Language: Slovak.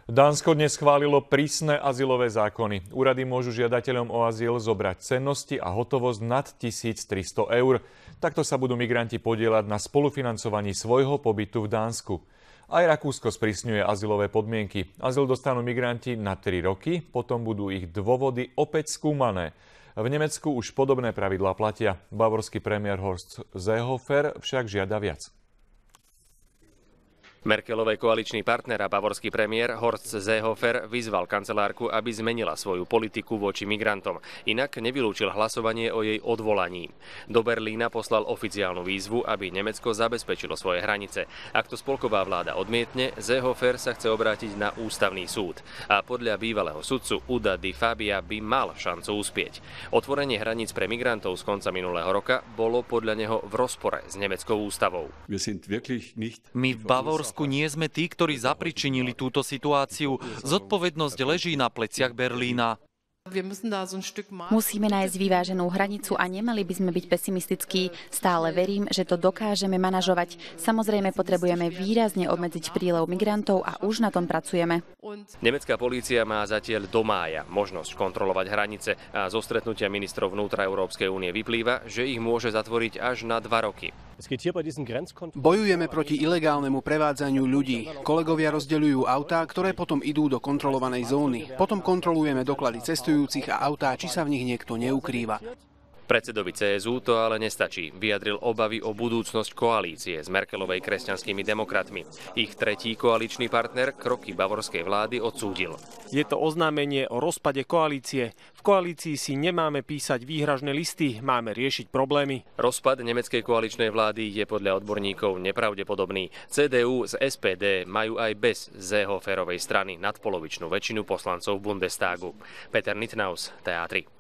Dánsko dnes schválilo prísne azylové zákony. Úrady môžu žiadateľom o azyl zobrať cennosti a hotovosť nad 1300 eur. Takto sa budú migranti podieľať na spolufinancovaní svojho pobytu v Dánsku. Aj Rakúsko sprísňuje azylové podmienky. Azyl dostanú migranti na 3 roky, potom budú ich dôvody opäť skúmané. V Nemecku už podobné pravidlá platia. Bavorský premiér Horst Seehofer však žiada viac. Merkelovej koaličný partner a bavorský premiér Horst Seehofer vyzval kancelárku, aby zmenila svoju politiku voči migrantom. Inak nevylúčil hlasovanie o jej odvolaní. Do Berlína poslal oficiálnu výzvu, aby Nemecko zabezpečilo svoje hranice. Ak to spolková vláda odmietne, Seehofer sa chce obrátiť na ústavný súd. A podľa bývalého sudcu Uda Di Fabia by mal šancu uspieť. Otvorenie hraníc pre migrantov z konca minulého roka bolo podľa neho v rozpore s nemeckou ústavou. My v Bavorsku nie sme tí, ktorí zapričinili túto situáciu. Zodpovednosť leží na pleciach Berlína. Musíme nájsť vyváženú hranicu a nemali by sme byť pesimistickí. Stále verím, že to dokážeme manažovať. Samozrejme potrebujeme výrazne obmedziť prílev migrantov a už na tom pracujeme. Nemecká polícia má zatiaľ do mája možnosť kontrolovať hranice a zo stretnutia ministrov vnútra Európskej únie vyplýva, že ich môže zatvoriť až na 2 roky. Bojujeme proti ilegálnemu prevádzaniu ľudí. Kolegovia rozdeľujú autá, ktoré potom idú do kontrolovanej zóny. Potom kontrolujeme doklady cestujúcich a autá, či sa v nich niekto neukrýva. Predsedovi CSU to ale nestačí. Vyjadril obavy o budúcnosť koalície s Merkelovej kresťanskými demokratmi. Ich tretí koaličný partner kroky bavorskej vlády odsúdil. Je to oznámenie o rozpade koalície. V koalícii si nemáme písať výhražné listy, máme riešiť problémy. Rozpad nemeckej koaličnej vlády je podľa odborníkov nepravdepodobný. CDU z SPD majú aj bez Seehoferovej strany nadpolovičnú väčšinu poslancov v Bundestagu. Peter Nitnaus, TA3.